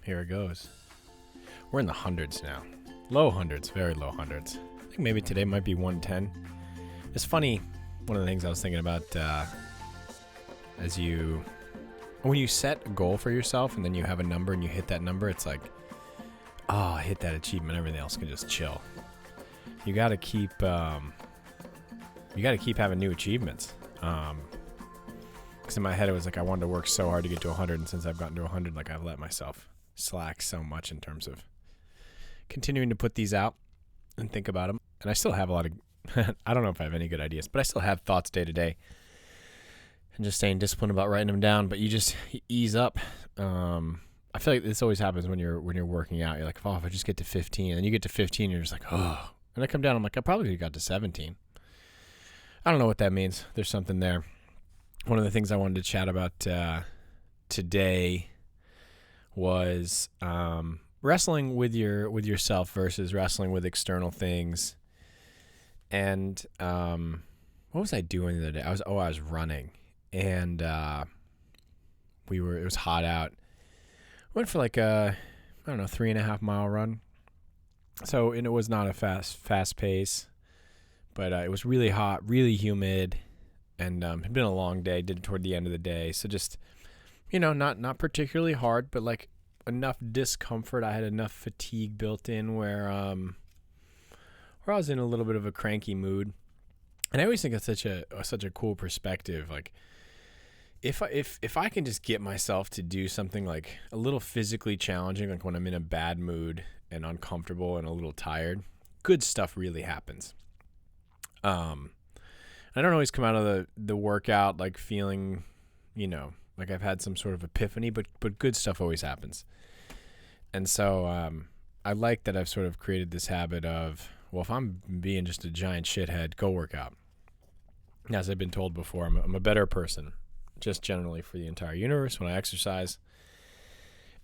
Here it goes. We're in the hundreds now. Low hundreds, very low hundreds. I think maybe today might be 110. It's funny, one of the things I was thinking about when you set a goal for yourself and then you have a number and you hit that number, it's like, oh, I hit that achievement. Everything else can just chill. You got to keep having new achievements. Because in my head it was like I wanted to work so hard to get to 100, and since I've gotten to 100, like I've let myself slack so much in terms of continuing to put these out and think about them. And I still have a lot of I don't know if I have any good ideas, but I still have thoughts day to day, and just staying disciplined about writing them down. But you ease up. I feel like this always happens when you're working out. You're like, oh, if I just get to 15, and you get to 15, you're just like, oh. And I come down, I'm like, I probably got to 17. I don't know what that means. There's something there. One of the things I wanted to chat about today was wrestling with yourself versus wrestling with external things. And what was I doing the other day? I was running, and it was hot out. Went for like a 3.5 mile run. So, and it was not a fast pace, but it was really hot, really humid, and it had been a long day. Did it toward the end of the day, so just not particularly hard, but like enough discomfort. I had enough fatigue built in where I was in a little bit of a cranky mood, and I always think it's such a cool perspective. Like if I can just get myself to do something like a little physically challenging, like when I'm in a bad mood and uncomfortable and a little tired, good stuff really happens. I don't always come out of the workout like feeling, like I've had some sort of epiphany, but good stuff always happens. And so I like that I've sort of created this habit of, well, if I'm being just a giant shithead, go work out. As I've been told before, I'm a better person, just generally for the entire universe when I exercise.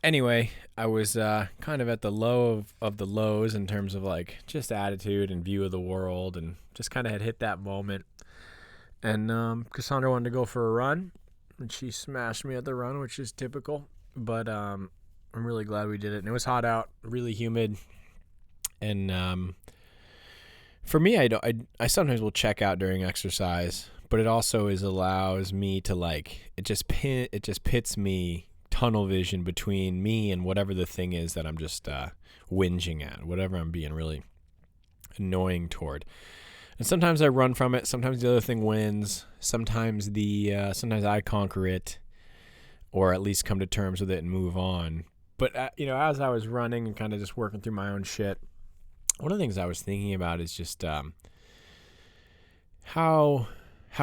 Anyway, I was kind of at the low of the lows in terms of like just attitude and view of the world, and just kind of had hit that moment. And Cassandra wanted to go for a run, and she smashed me at the run, which is typical. But I'm really glad we did it. And it was hot out, really humid. And for me, I sometimes will check out during exercise, but it also allows me to like it just pits me tunnel vision between me and whatever the thing is that I'm just whinging at, whatever I'm being really annoying toward. And sometimes I run from it. Sometimes the other thing wins. Sometimes sometimes I conquer it, or at least come to terms with it and move on. But as I was running and kind of just working through my own shit, one of the things I was thinking about is just how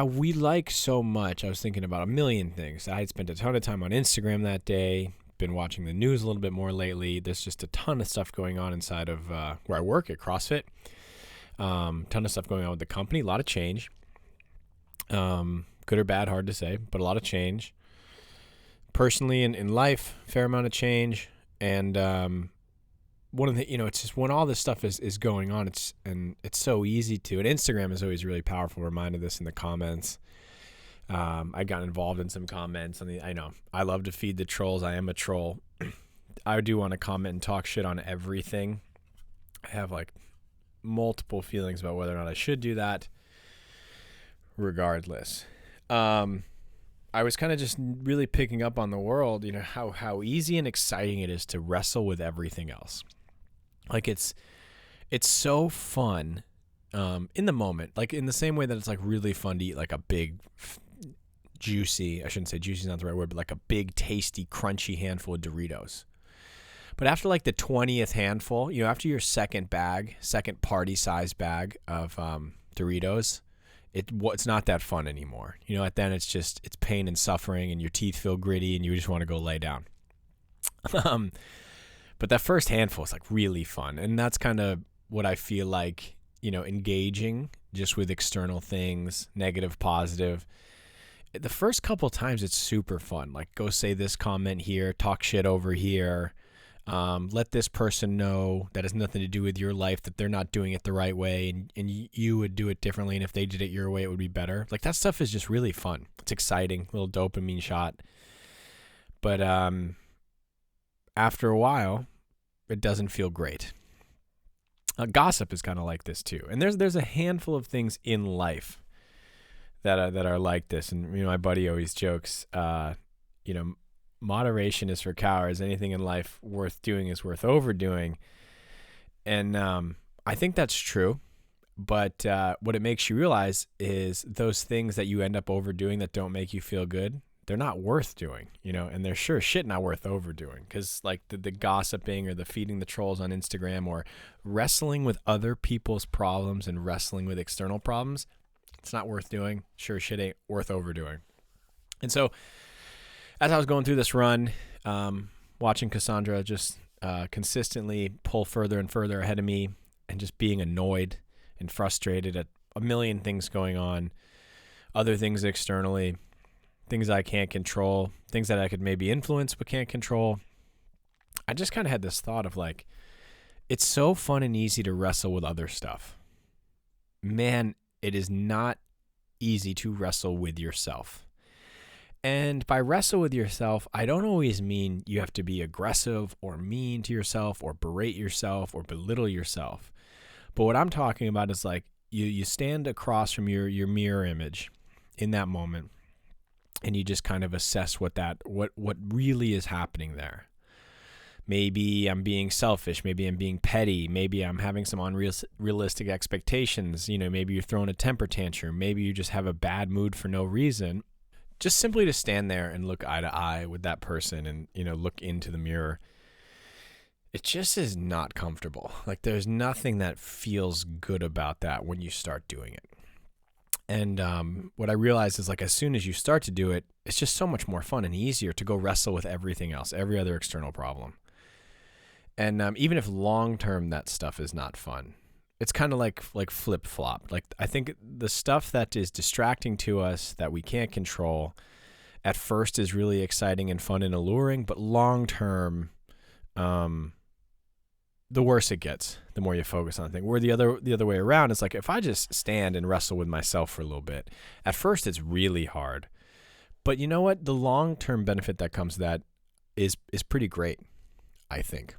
we like so much. I was thinking about a million things. I had spent a ton of time on Instagram that day. Been watching the news a little bit more lately. There's just a ton of stuff going on inside of where I work at CrossFit. Ton of stuff going on with the company. A lot of change. Good or bad, hard to say, but a lot of change. Personally in life, fair amount of change. And one of the, it's just when all this stuff is going on, it's so easy to, and Instagram is always a really powerful reminder of this in the comments. I got involved in some comments I know I love to feed the trolls. I am a troll. I do want to comment and talk shit on everything. I have like multiple feelings about whether or not I should do that. Regardless, I was kind of just really picking up on the world, how easy and exciting it is to wrestle with everything else. Like it's so fun in the moment, like in the same way that it's like really fun to eat like a big juicy, I shouldn't say juicy is not the right word, but like a big tasty crunchy handful of Doritos. But after like the 20th handful, after your second party size bag of Doritos, it's not that fun anymore. At then it's pain and suffering, and your teeth feel gritty, and you just want to go lay down. But that first handful is like really fun, and that's kind of what I feel like, engaging just with external things, negative, positive. The first couple times it's super fun. Like go say this comment here, talk shit over here. Let this person know that has nothing to do with your life, that they're not doing it the right way, and you would do it differently, and if they did it your way, it would be better. Like that stuff is just really fun. It's exciting, little dopamine shot. But after a while, it doesn't feel great. Gossip is kind of like this too. And there's a handful of things in life that are like this. And, my buddy always jokes, moderation is for cowards. Anything in life worth doing is worth overdoing. And I think that's true. But what it makes you realize is those things that you end up overdoing that don't make you feel good, they're not worth doing, and they're sure shit not worth overdoing, because like the gossiping or the feeding the trolls on Instagram or wrestling with other people's problems and wrestling with external problems, it's not worth doing. Sure shit ain't worth overdoing. And so as I was going through this run, watching Cassandra just consistently pull further and further ahead of me and just being annoyed and frustrated at a million things going on, other things externally, things I can't control, things that I could maybe influence but can't control. I just kind of had this thought of like, it's so fun and easy to wrestle with other stuff. Man, it is not easy to wrestle with yourself. And by wrestle with yourself, I don't always mean you have to be aggressive or mean to yourself or berate yourself or belittle yourself. But what I'm talking about is like you stand across from your mirror image in that moment, and you just kind of assess what really is happening there. Maybe I'm being selfish. Maybe I'm being petty. Maybe I'm having some unrealistic expectations. Maybe you're throwing a temper tantrum. Maybe you just have a bad mood for no reason. Just simply to stand there and look eye to eye with that person and, look into the mirror. It just is not comfortable. Like there's nothing that feels good about that when you start doing it. And what I realized is like as soon as you start to do it, it's just so much more fun and easier to go wrestle with everything else, every other external problem. And even if long-term that stuff is not fun, it's kind of like flip-flop. Like I think the stuff that is distracting to us that we can't control at first is really exciting and fun and alluring, but long-term, the worse it gets, the more you focus on things. Where the other way around, it's like if I just stand and wrestle with myself for a little bit, at first it's really hard. But you know what? The long-term benefit that comes to that is pretty great, I think.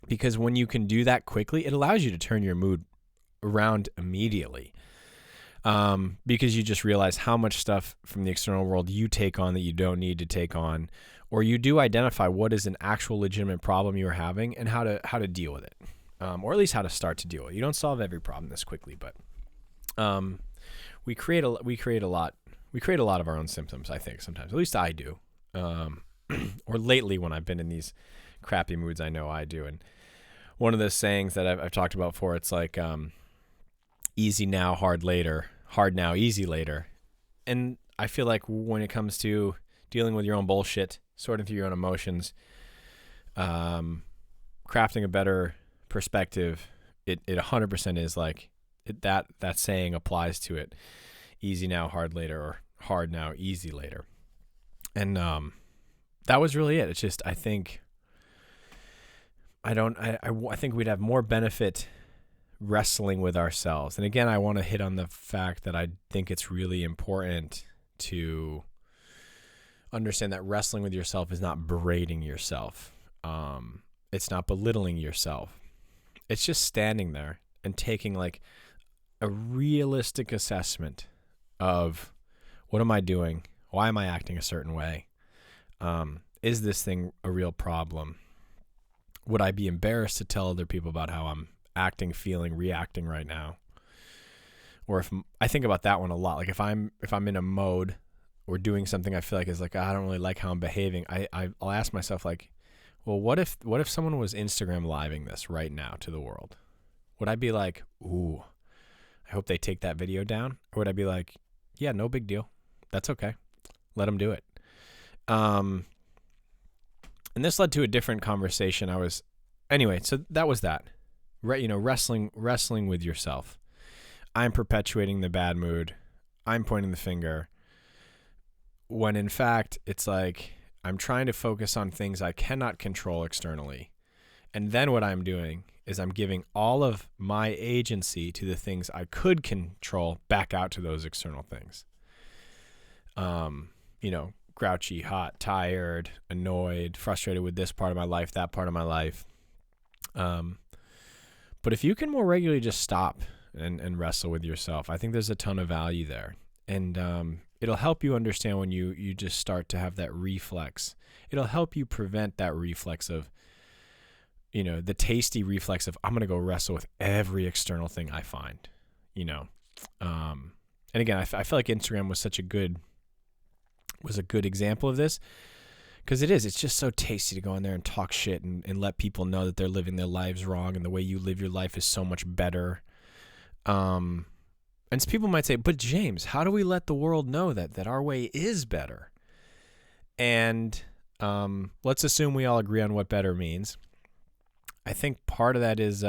Because when you can do that quickly, it allows you to turn your mood around immediately. Because you just realize how much stuff from the external world you take on that you don't need to take on, or you do identify what is an actual legitimate problem you're having and how to deal with it, or at least how to start to deal with it. You don't solve every problem this quickly, but we create a lot of our own symptoms, I think, sometimes. At least I do. Or lately when I've been in these crappy moods, I know I do. And one of those sayings that I've talked about before, it's like easy now, hard later, hard now, easy later. And I feel like when it comes to dealing with your own bullshit, sorting through your own emotions, crafting a better perspective, it 100% is like that saying applies to it. Easy now, hard later, or hard now, easy later. And that was really it. It's just I think we'd have more benefit wrestling with ourselves. And again, I want to hit on the fact that I think it's really important to understand that wrestling with yourself is not berating yourself. It's not belittling yourself. It's just standing there and taking like a realistic assessment of what am I doing? Why am I acting a certain way? Is this thing a real problem? Would I be embarrassed to tell other people about how I'm acting, feeling, reacting right now? Or if I think about that one a lot, like if I'm in a mode or doing something I feel like is like, I don't really like how I'm behaving, I'll ask myself like, well, what if someone was Instagram living this right now to the world? Would I be like, ooh, I hope they take that video down? Or would I be like, yeah, no big deal. That's okay. Let them do it. And this led to a different conversation. Anyway, so that was that. Wrestling with yourself. I'm perpetuating the bad mood. I'm pointing the finger. When in fact, it's like I'm trying to focus on things I cannot control externally. And then what I'm doing is I'm giving all of my agency to the things I could control back out to those external things. grouchy, hot, tired, annoyed, frustrated with this part of my life, that part of my life. But if you can more regularly just stop and wrestle with yourself, I think there's a ton of value there. And it'll help you understand when you just start to have that reflex. It'll help you prevent that reflex of, the tasty reflex of, I'm going to go wrestle with every external thing I find, And again, I feel like Instagram was a good example of this, because it's just so tasty to go in there and talk shit and let people know that they're living their lives wrong and the way you live your life is so much better. And so people might say, but James, how do we let the world know that our way is better? And let's assume we all agree on what better means. I think part of that is,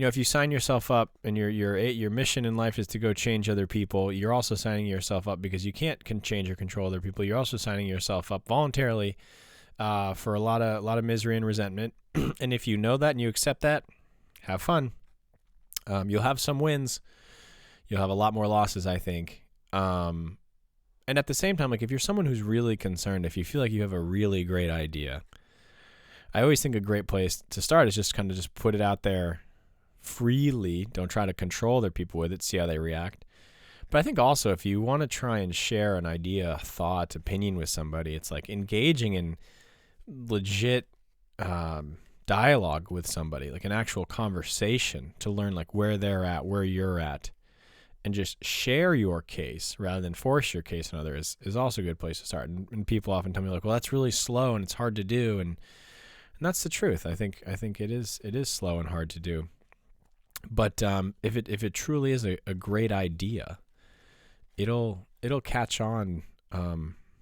if you sign yourself up and your mission in life is to go change other people, you're also signing yourself up because you can't change or control other people. You're also signing yourself up voluntarily for a lot of misery and resentment. And if you know that and you accept that, have fun. You'll have some wins. You'll have a lot more losses, I think. And at the same time, like if you're someone who's really concerned, if you feel like you have a really great idea, I always think a great place to start is just kind of just put it out there freely. Don't try to control other people with it. See how they react. But I think also if you want to try and share an idea, thought, opinion with somebody, it's like engaging in legit dialogue with somebody, like an actual conversation to learn like where they're at, where you're at, and just share your case rather than force your case on others is also a good place to start. And people often tell me like, well, that's really slow and it's hard to do. And that's the truth. I think it is slow and hard to do. But if it truly is a great idea, it'll catch on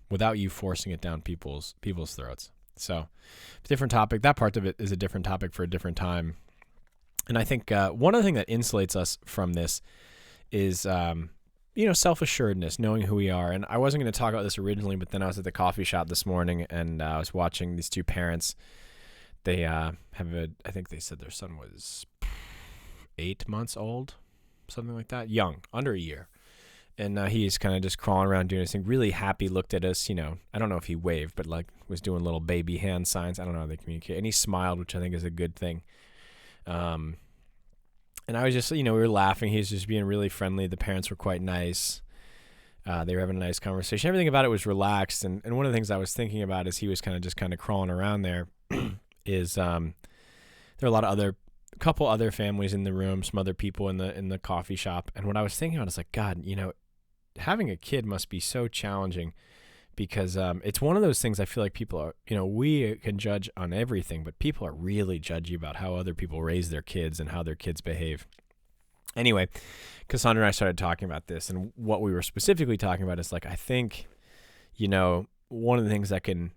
without you forcing it down people's throats. So, different topic. That part of it is a different topic for a different time. And I think one other thing that insulates us from this is self-assuredness, knowing who we are. And I wasn't going to talk about this originally, but then I was at the coffee shop this morning and I was watching these two parents. They I think they said their son was 8 months old, something like that, young, under a year. And he's kind of just crawling around doing his thing, really happy, looked at us, I don't know if he waved, but like was doing little baby hand signs. I don't know how they communicate. And he smiled, which I think is a good thing. And I was just, we were laughing. He was just being really friendly. The parents were quite nice. They were having a nice conversation. Everything about it was relaxed. And one of the things I was thinking about as he was kind of crawling around there is there are a couple other families in the room, some other people in the coffee shop. And what I was thinking about is like, God, having a kid must be so challenging because it's one of those things I feel like people are, we can judge on everything, but people are really judgy about how other people raise their kids and how their kids behave. Anyway, Cassandra and I started talking about this, and what we were specifically talking about is like, I think, one of the things that can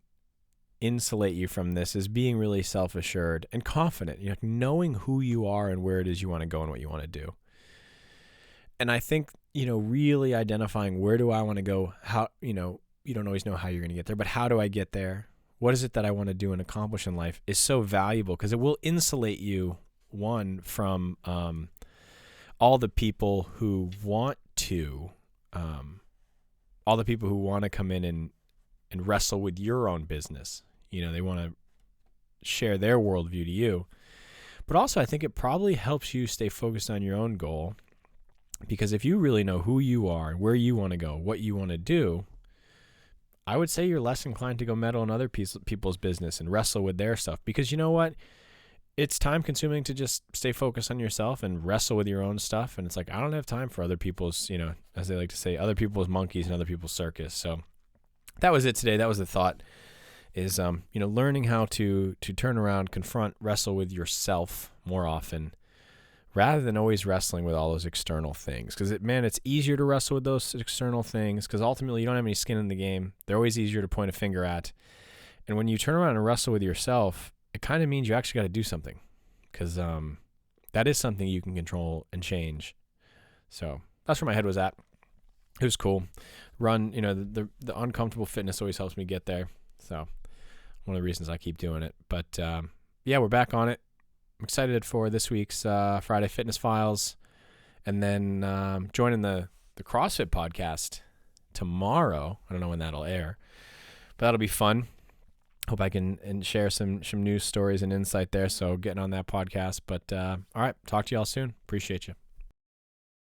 insulate you from this is being really self-assured and confident, knowing who you are and where it is you want to go and what you want to do. And I think, really identifying where do I want to go, how, you don't always know how you're going to get there, but how do I get there? What is it that I want to do and accomplish in life is so valuable because it will insulate you, one, from all the people who want to come in and wrestle with your own business. They want to share their worldview to you. But also, I think it probably helps you stay focused on your own goal because if you really know who you are, where you want to go, what you want to do, I would say you're less inclined to go meddle in other people's business and wrestle with their stuff because you know what? It's time consuming to just stay focused on yourself and wrestle with your own stuff. And it's like, I don't have time for other people's, as they like to say, other people's monkeys and other people's circus. So that was it today. That was the thought is, learning how to turn around, confront, wrestle with yourself more often rather than always wrestling with all those external things. Because, it's easier to wrestle with those external things because ultimately you don't have any skin in the game. They're always easier to point a finger at. And when you turn around and wrestle with yourself, it kind of means you actually got to do something because that is something you can control and change. So that's where my head was at. It was cool. Run, the uncomfortable fitness always helps me get there. So one of the reasons I keep doing it. But we're back on it. I'm excited for this week's Friday Fitness Files and then joining the CrossFit podcast tomorrow. I don't know when that'll air. that'll be fun. Hope I can and share some news stories and insight there. So getting on that podcast. But all right, talk to y'all soon. Appreciate you.